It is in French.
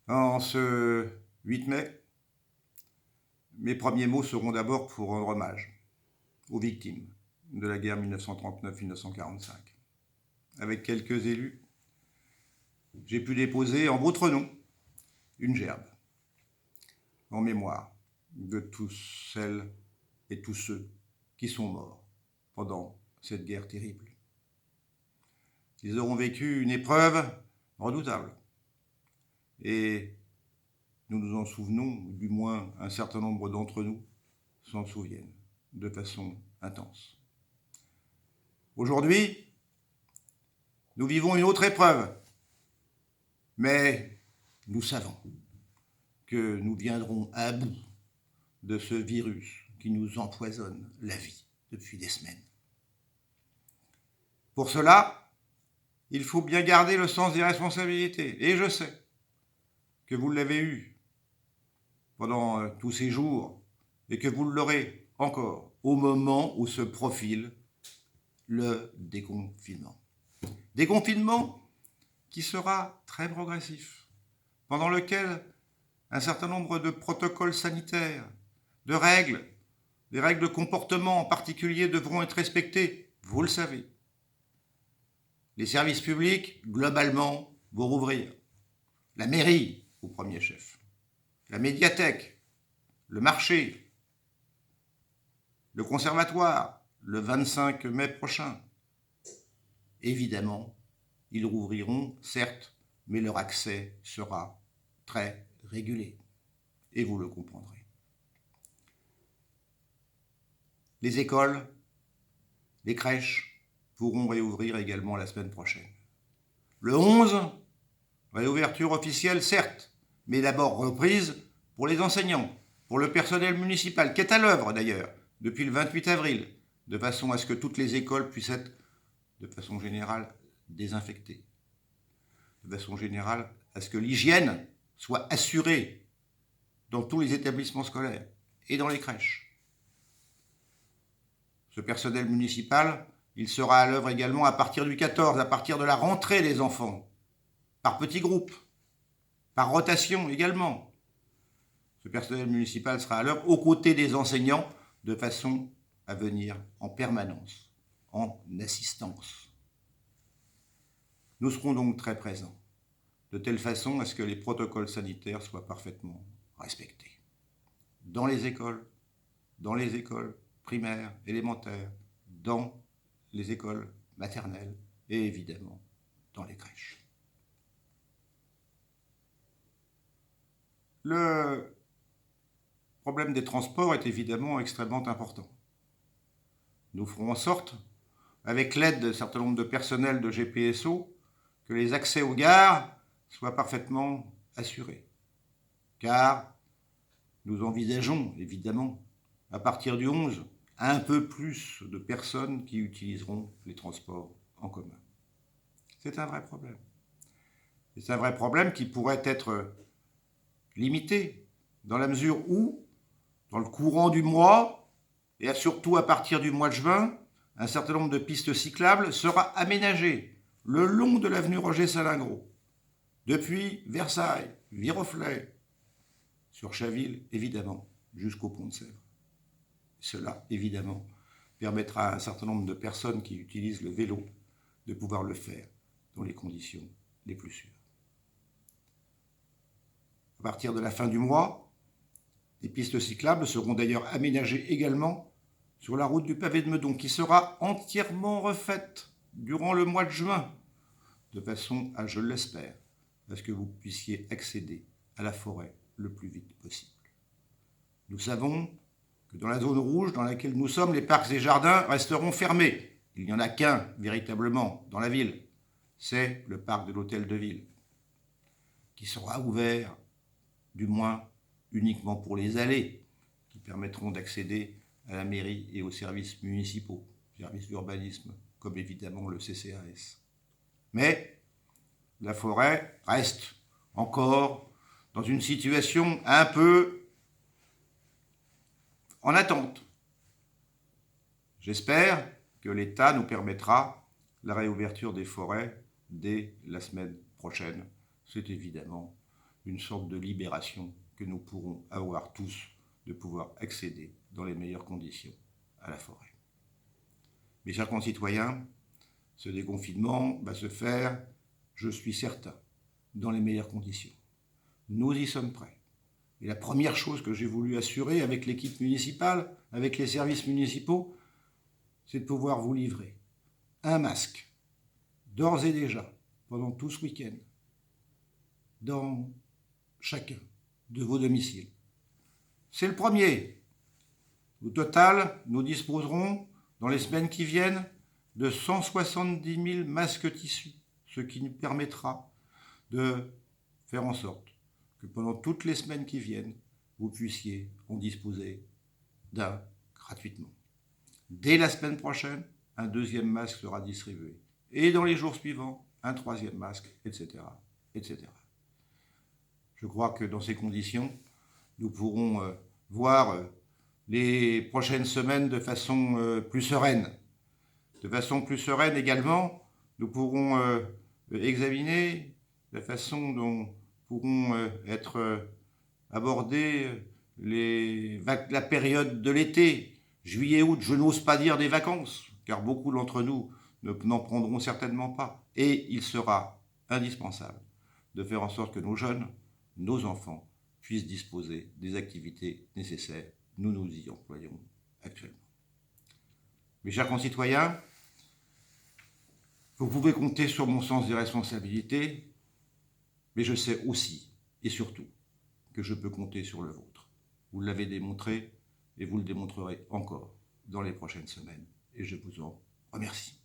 En ce 8 mai, mes premiers mots seront d'abord pour rendre hommage aux victimes de la guerre 1939-1945. Avec quelques élus, j'ai pu déposer en votre nom une gerbe en mémoire de tous celles et tous ceux qui sont morts pendant cette guerre terrible. Ils auront vécu une épreuve redoutable et nous nous en souvenons, ou du moins un certain nombre d'entre nous s'en souviennent de façon intense. Aujourd'hui, nous vivons une autre épreuve, mais nous savons que nous viendrons à bout de ce virus qui nous empoisonne la vie depuis des semaines. Pour cela, il faut bien garder le sens des responsabilités. Et je sais que vous l'avez eu pendant tous ces jours et que vous l'aurez encore au moment où se profile le déconfinement. Déconfinement qui sera très progressif, pendant lequel un certain nombre de protocoles sanitaires, de règles, des règles de comportement en particulier devront être respectées, vous le savez. Les services publics, globalement, vont rouvrir. La mairie, au premier chef. La médiathèque, le marché, le conservatoire, le 25 mai prochain. Évidemment, ils rouvriront, certes, mais leur accès sera très régulé. Et vous le comprendrez. Les écoles, les crèches pourront réouvrir également la semaine prochaine. Le 11, réouverture officielle, certes, mais d'abord reprise pour les enseignants, pour le personnel municipal, qui est à l'œuvre d'ailleurs, depuis le 28 avril, de façon à ce que toutes les écoles puissent être, de façon générale, désinfectées. De façon générale, à ce que l'hygiène soit assurée dans tous les établissements scolaires et dans les crèches. Ce personnel municipal, il sera à l'œuvre également à partir du 14, à partir de la rentrée des enfants, par petits groupes, par rotation également. Ce personnel municipal sera à l'œuvre aux côtés des enseignants de façon à venir en permanence, en assistance. Nous serons donc très présents, de telle façon à ce que les protocoles sanitaires soient parfaitement respectés. Dans les écoles primaires, élémentaires, dans les écoles maternelles et évidemment dans les crèches. Le problème des transports est évidemment extrêmement important. Nous ferons en sorte, avec l'aide d'un certain nombre de personnels de GPSO, que les accès aux gares soient parfaitement assurés. Car nous envisageons, évidemment, à partir du 11, un peu plus de personnes qui utiliseront les transports en commun. C'est un vrai problème. C'est un vrai problème qui pourrait être limité, dans la mesure où, dans le courant du mois, et surtout à partir du mois de juin, un certain nombre de pistes cyclables sera aménagé le long de l'avenue Roger-Salingro, depuis Versailles, Viroflay, sur Chaville, évidemment, jusqu'au pont de Sèvres. Cela, évidemment, permettra à un certain nombre de personnes qui utilisent le vélo de pouvoir le faire dans les conditions les plus sûres. À partir de la fin du mois, les pistes cyclables seront d'ailleurs aménagées également sur la route du pavé de Meudon, qui sera entièrement refaite durant le mois de juin, de façon à, je l'espère, à ce que vous puissiez accéder à la forêt le plus vite possible. Nous savons que dans la zone rouge dans laquelle nous sommes, les parcs et jardins resteront fermés. Il n'y en a qu'un, véritablement, dans la ville. C'est le parc de l'Hôtel de Ville, qui sera ouvert, du moins uniquement pour les allées, qui permettront d'accéder à la mairie et aux services municipaux, services d'urbanisme, comme évidemment le CCAS. Mais la forêt reste encore dans une situation un peu en attente. J'espère que l'État nous permettra la réouverture des forêts dès la semaine prochaine. C'est évidemment une sorte de libération que nous pourrons avoir tous, de pouvoir accéder dans les meilleures conditions à la forêt. Mes chers concitoyens, ce déconfinement va se faire, je suis certain, dans les meilleures conditions. Nous y sommes prêts. Et la première chose que j'ai voulu assurer avec l'équipe municipale, avec les services municipaux, c'est de pouvoir vous livrer un masque, d'ores et déjà, pendant tout ce week-end, dans chacun de vos domiciles. C'est le premier. Au total, nous disposerons, dans les semaines qui viennent, de 170 000 masques tissus, ce qui nous permettra de faire en sorte que pendant toutes les semaines qui viennent, vous puissiez en disposer d'un gratuitement. Dès la semaine prochaine, un deuxième masque sera distribué. Et dans les jours suivants, un troisième masque, etc., etc. Je crois que dans ces conditions, nous pourrons voir les prochaines semaines de façon plus sereine. De façon plus sereine également, nous pourrons examiner la façon dont pourront être abordées la période de l'été, juillet-août. Je n'ose pas dire des vacances, car beaucoup d'entre nous n'en prendront certainement pas. Et il sera indispensable de faire en sorte que nos jeunes, nos enfants, puissent disposer des activités nécessaires. Nous nous y employons actuellement. Mes chers concitoyens, vous pouvez compter sur mon sens des responsabilités, mais je sais aussi et surtout que je peux compter sur le vôtre. Vous l'avez démontré et vous le démontrerez encore dans les prochaines semaines. Et je vous en remercie.